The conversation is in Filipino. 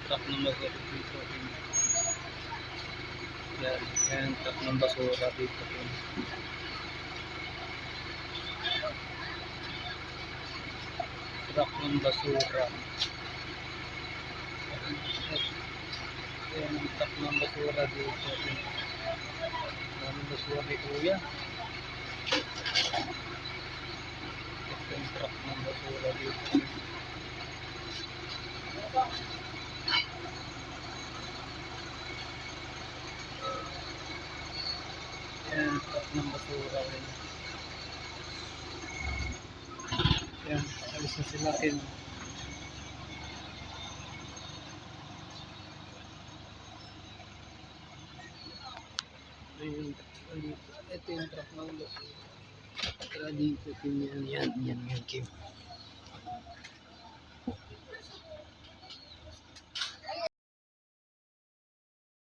truck ng basura dito. Yan, truck ng basura dito. Truck ng basura. Yan, truck ng basura dito. Yan, basura ni Kuya. Ito yung truck ng basura dito. Yan, truck ng basura rin. Yan, alis na sila rin. Ayun, ito yung truck ng basura. Tara dito, yan, Kim.